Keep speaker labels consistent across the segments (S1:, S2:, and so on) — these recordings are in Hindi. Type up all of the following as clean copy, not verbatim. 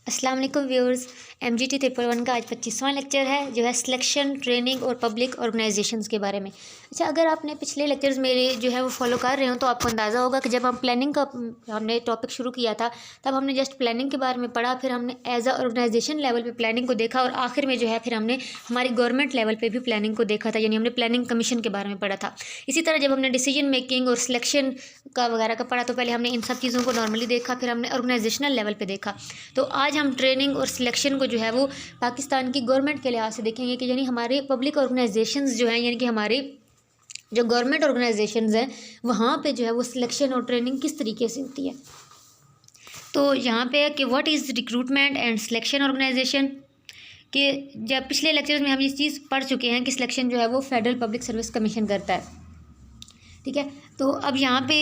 S1: अस्सलाम वालेकुम व्यूअर्स। MGT 111 का आज 25वां लेक्चर है जो है सिलेक्शन, ट्रेनिंग और पब्लिक ऑर्गेनाइजेशंस के बारे में। अच्छा, अगर आपने पिछले लेक्चर्स मेरे जो है वो फॉलो कर रहे हो तो आपको अंदाज़ा होगा कि जब हम प्लानिंग का हमने टॉपिक शुरू किया था तब हमने जस्ट प्लानिंग के बारे में पढ़ा, फिर हमने एज अ ऑर्गेनाइजेशन लेवल पे प्लानिंग को देखा और आखिर में जो है फिर हमने हमारी गवर्नमेंट लेवल पर भी प्लानिंग को देखा था, यानी हमने प्लानिंग कमीशन के बारे में पढ़ा था। इसी तरह जब हमने डिसीजन मेकिंग और सिलेक्शन का वगैरह का पढ़ा तो पहले हमने इन सब चीज़ों को नॉर्मली देखा, फिर हमने ऑर्गेनाइजेशनल लेवल पे देखा। तो आज हम ट्रेनिंग और सिलेक्शन को जो है वो पाकिस्तान की गवर्नमेंट के लिहाज से देखेंगे कि यानी हमारे पब्लिक ऑर्गेनाइजेशंस जो हैं, यानी कि हमारी जो गवर्नमेंट ऑर्गेनाइजेशंस हैं वहाँ पे जो है वो सिलेक्शन और ट्रेनिंग किस तरीके से होती है। तो यहाँ पे है कि what is recruitment and selection organisation, कि जब पिछले लेक्चर्स में हम ये चीज़ पढ़ चुके हैं कि सिलेक्शन जो है वो फेडरल पब्लिक सर्विस कमीशन करता है, ठीक है। तो अब यहाँ पे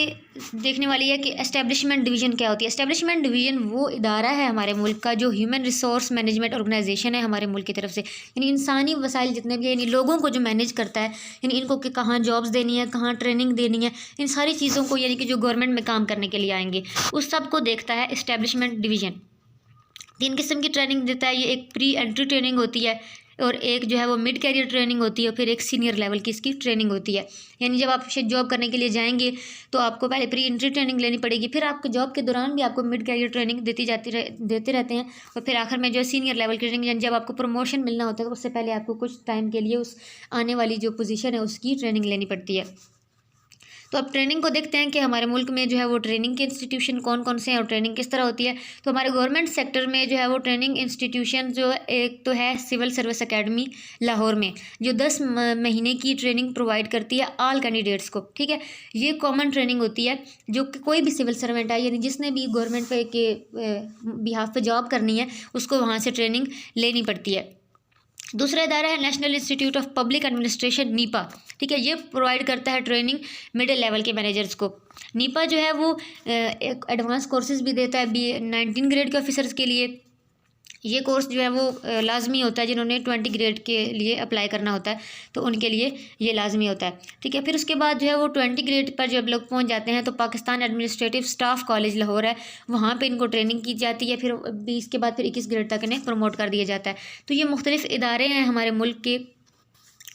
S1: देखने वाली है कि एस्टेब्लिशमेंट डिवीज़न क्या होती है। एस्टेब्लिशमेंट डिवीज़न वो इदारा है हमारे मुल्क का जो ह्यूमन रिसोर्स मैनेजमेंट ऑर्गेनाइजेशन है हमारे मुल्क की तरफ से, यानी इंसानी वसाइल जितने भी यानी लोगों को जो मैनेज करता है, यानी इनको कि कहाँ जॉब्स देनी है, कहाँ ट्रेनिंग देनी है, इन सारी चीज़ों को यानी कि जो गवर्नमेंट में काम करने के लिए आएंगे उस सब को देखता है एस्टेब्लिशमेंट डिवीज़न। 3 किस्म की ट्रेनिंग देता है ये, एक प्री एंट्री ट्रेनिंग होती है और एक जो है वो मिड कैरियर ट्रेनिंग होती है और फिर एक सीनियर लेवल की इसकी ट्रेनिंग होती है। यानी जब आप जॉब करने के लिए जाएंगे तो आपको पहले प्री एंट्री ट्रेनिंग लेनी पड़ेगी, फिर आपको जॉब के दौरान भी आपको मिड कैरियर ट्रेनिंग देते रहते हैं और फिर आखिर में जो है सीनियर लेवल की ट्रेनिंग, यानी जब आपको प्रमोशन मिलना होता है तो उससे पहले आपको कुछ टाइम के लिए उस आने वाली जो पोजीशन है उसकी ट्रेनिंग लेनी पड़ती है। तो अब ट्रेनिंग को देखते हैं कि हमारे मुल्क में जो है वो ट्रेनिंग के इंस्टीट्यूशन कौन कौन से हैं और ट्रेनिंग किस तरह होती है। तो हमारे गवर्नमेंट सेक्टर में जो है वो ट्रेनिंग इंस्टीट्यूशन जो एक तो है सिविल सर्विस एकेडमी लाहौर में, जो 10 महीने की ट्रेनिंग प्रोवाइड करती है ऑल कैंडिडेट्स को, ठीक है। ये कॉमन ट्रेनिंग होती है जो कि कोई भी सिविल सर्वेंट है, यानी जिसने भी गवर्नमेंट पे के बिहाफ पे जॉब करनी है उसको वहाँ से ट्रेनिंग लेनी पड़ती है। दूसरा इदारा है national institute of public administration Nipah, ठीक है। ये प्रोवाइड करता है ट्रेनिंग मिडिल लेवल के मैनेजर्स को। नीपा जो है वो एक एडवांस कोर्सेज भी देता है B19 ग्रेड के ऑफिसर्स के लिए। ये कोर्स जो है वो लाजमी होता है, जिन्होंने 20 ग्रेड के लिए अप्लाई करना होता है तो उनके लिए ये लाजमी होता है, ठीक है। फिर उसके बाद जो है वो 20 ग्रेड पर जब लोग पहुंच जाते हैं तो Pakistan administrative staff college Lahore है, वहाँ पे इनको ट्रेनिंग की जाती है। फिर 20 के बाद फिर 21 ग्रेड तक इन्हें प्रमोट कर दिया जाता है। तो ये मुख्तलिफ इदारे हैं हमारे मुल्क के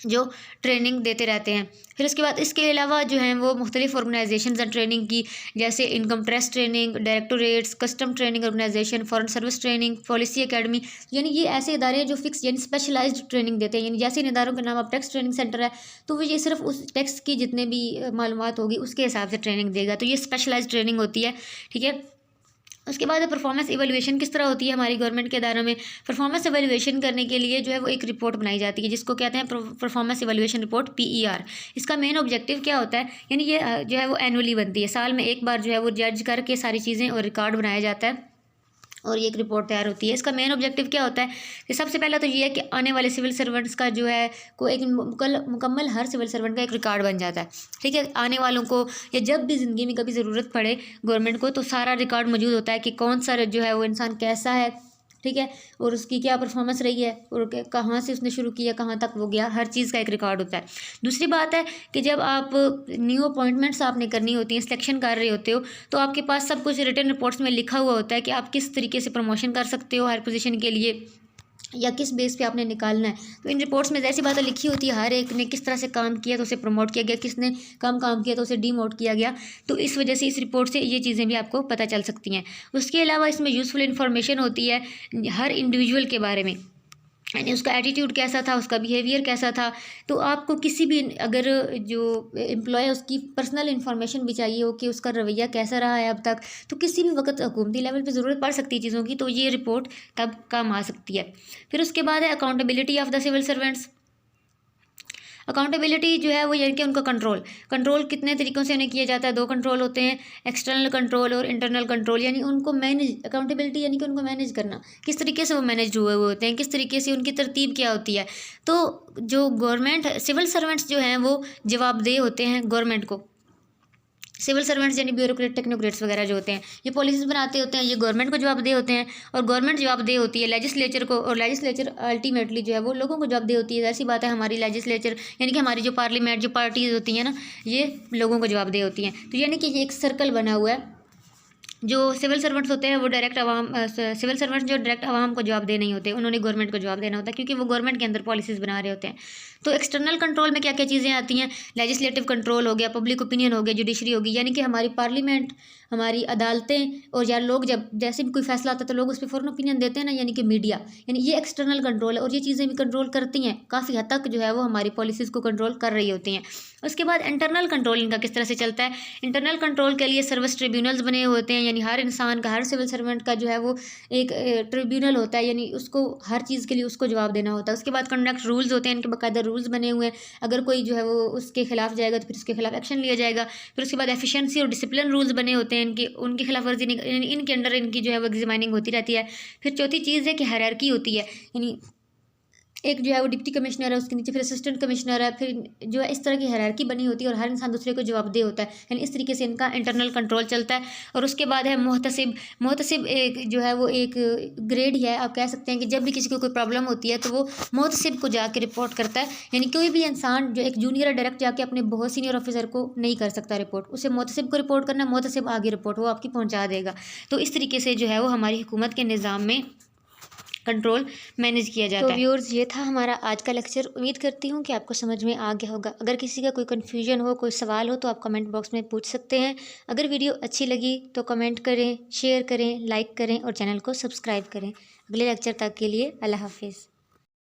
S1: जो ट्रेनिंग देते रहते हैं। फिर उसके बाद इसके अलावा जो हैं वो मुख्तलिफ ऑर्गेनाइजेशंस हैं ट्रेनिंग की, जैसे income tax training, directorates, custom training organisation, foreign service training, policy academy, यानी ये ऐसे इदारे हैं जो फिक्स यानी स्पेशलाइज्ड ट्रेनिंग देते हैं। यानी जैसे इन इदारों के नाम अब टैक्स ट्रेनिंग सेंटर है तो वो ये सिर्फ उस टैक्स की जितने भी मालूमात होगी उसके हिसाब से ट्रेनिंग देगा, तो ये स्पेशलाइज्ड ट्रेनिंग होती है, ठीक है। उसके बाद परफॉर्मेंस इवैल्यूएशन किस तरह होती है हमारी गवर्नमेंट के इदारों में। परफॉर्मेंस इवैल्यूएशन करने के लिए जो है वो एक रिपोर्ट बनाई जाती है जिसको कहते हैं परफॉर्मेंस इवैल्यूएशन रिपोर्ट PER। इसका मेन ऑब्जेक्टिव क्या होता है, यानी ये जो है वो एनुअली बनती है, साल में एक बार जो है वो जज करके सारी चीज़ें और रिकॉर्ड बनाया जाता है और ये एक रिपोर्ट तैयार होती है। इसका मेन ऑब्जेक्टिव क्या होता है कि सबसे पहला तो ये है कि आने वाले सिविल सर्वेंट्स का जो है को एक मुकम्मल हर सिविल सर्वेंट का एक रिकॉर्ड बन जाता है, ठीक है। आने वालों को या जब भी ज़िंदगी में कभी ज़रूरत पड़े गवर्नमेंट को तो सारा रिकॉर्ड मौजूद होता है कि कौन सा जो है वो इंसान कैसा है, ठीक है, और उसकी क्या परफॉर्मेंस रही है और कहाँ से उसने शुरू किया कहाँ तक वो गया, हर चीज़ का एक रिकॉर्ड होता है। दूसरी बात है कि जब आप न्यू अपॉइंटमेंट्स आपने करनी होती हैं, सिलेक्शन कर रहे होते हो, तो आपके पास सब कुछ रिटन रिपोर्ट्स में लिखा हुआ होता है कि आप किस तरीके से प्रमोशन कर सकते हो हर पोजीशन के लिए या किस बेस पे आपने निकालना है। तो इन रिपोर्ट्स में जैसी बातें लिखी होती है, हर एक ने किस तरह से काम किया तो उसे प्रमोट किया गया, किसने कम काम किया तो उसे डीमोट किया गया। तो इस वजह से इस रिपोर्ट से ये चीज़ें भी आपको पता चल सकती हैं। उसके अलावा इसमें यूज़फुल इन्फॉर्मेशन होती है हर इंडिविजुअल के बारे में, यानी उसका एटीट्यूड कैसा था, उसका बिहेवियर कैसा था। तो आपको किसी भी अगर जो एम्प्लॉय है उसकी पर्सनल इन्फॉर्मेशन भी चाहिए हो कि उसका रवैया कैसा रहा है अब तक, तो किसी भी वक्त हुकूमती लेवल पे ज़रूरत पड़ सकती है चीज़ों की, तो ये रिपोर्ट तब काम आ सकती है। फिर उसके बाद है accountability of the civil servants. Accountability जो है वो यानी कि उनका कंट्रोल कितने तरीक़ों से उन्हें किया जाता है। 2 कंट्रोल होते हैं, एक्सटर्नल कंट्रोल और इंटरनल कंट्रोल, यानी उनको मैनेज, अकाउंटेबिलिटी यानी कि उनको मैनेज करना, किस तरीके से वो मैनेज हुए होते हैं, किस तरीके से उनकी तरतीब क्या होती है। तो जो गवर्नमेंट सिविल सर्वेंट्स जो हैं वो जवाबदेह होते हैं गवर्नमेंट को। सिविल सर्वेंट्स यानी ब्यूरोक्रेट टेक्नोक्रेट्स वगैरह जो होते हैं ये पॉलिसीज बनाते होते हैं, ये गवर्नमेंट को जवाबदेह होते हैं और गवर्नमेंट जवाबदेह होती है लेजिस्लेचर को, और लेजिस्लेचर अल्टीमेटली जो है वो लोगों को जवाबदेह होती है। ऐसी बात है हमारी लेजिस्लेचर यानी कि हमारी जो पार्लियामेंट जो पार्टीज होती हैं ना, ये लोगों को जवाबदेह होती हैं। तो यानी कि ये एक सर्कल बना हुआ है जो सिविल सर्वेंट्स होते हैं वो डायरेक्ट सिविल सर्वेंट्स जो डायरेक्ट आवाम को जवाब दे नहीं होते, उन्होंने गवर्नमेंट को जवाब देना होता है, क्योंकि वो गवर्नमेंट के अंदर पॉलिसीज़ बना रहे होते हैं। तो एक्सटर्नल कंट्रोल में क्या क्या चीज़ें आती हैं? लेजिस्लेटिव कंट्रोल हो गया, पब्लिक ओपिनियन हो गया, जुडिशरी होगी, यानी कि हमारी पार्लियामेंट, हमारी अदालतें, और यार लोग जब जैसे भी कोई फैसला आता है तो लोग उस पर फ़ौरन ओपिनियन देते हैं ना, यानी कि मीडिया, यानी ये एक्सटर्नल कंट्रोल है। और ये चीज़ें भी कंट्रोल करती हैं, काफ़ी हद तक जो है वो हमारी पॉलिसीज़ को कंट्रोल कर रही होती हैं। उसके बाद इंटरनल कंट्रोल इनका किस तरह से चलता है? इंटरनल कंट्रोल के लिए सर्विस ट्रिब्यूनल्स बने होते हैं, यानी हर इंसान का, हर सिविल सर्वेंट का जो है वो एक ट्रिब्यूनल होता है, यानी उसको हर चीज़ के लिए उसको जवाब देना होता है। उसके बाद कंडक्ट रूल्स होते हैं, इनके बाकायदा रूल्स बने हुए हैं, अगर कोई जो है वो उसके खिलाफ जाएगा तो फिर उसके खिलाफ एक्शन लिया जाएगा। फिर उसके बाद एफिशिएंसी और डिसिप्लिन रूल्स बने होते हैं, इनकी उनकी खिलाफ वर्जी नहीं, इनके अंडर इनकी जो है वो एग्जामिनिंग होती रहती है। फिर चौथी चीज़ है कि हायरार्की होती है, यानी एक जो है वो डिप्टी कमिश्नर है, उसके नीचे फिर असिस्टेंट कमिश्नर है, फिर जो है इस तरह की हायरार्की बनी होती है और हर इंसान दूसरे को जवाबदेह होता है, यानी इस तरीके से इनका इंटरनल कंट्रोल चलता है। और उसके बाद है मुहतसिब। मुहतसिब एक जो है वो एक ग्रेड ही है, आप कह सकते हैं कि जब भी किसी को कोई प्रॉब्लम होती है तो वो मुहतसिब को जाके रिपोर्ट करता है, यानी कोई भी इंसान जो एक जूनियर है डायरेक्ट जाके अपने बहुत सीनियर ऑफिसर को नहीं कर सकता रिपोर्ट, उसे मुहतसिब को रिपोर्ट करना, मुहतसिब आगे रिपोर्ट वो आपकी पहुँचा देगा। तो इस तरीके से जो है वो हमारी हुकूमत के निज़ाम में कंट्रोल मैनेज किया जाता है। तो व्यूअर्स, ये था हमारा आज का लेक्चर। उम्मीद करती हूँ कि आपको समझ में आ गया होगा। अगर किसी का कोई कन्फ्यूजन हो, कोई सवाल हो तो आप कमेंट बॉक्स में पूछ सकते हैं। अगर वीडियो अच्छी लगी तो कमेंट करें, शेयर करें, लाइक करें और चैनल को सब्सक्राइब करें। अगले लेक्चर तक के लिए अल्लाह हाफिज़।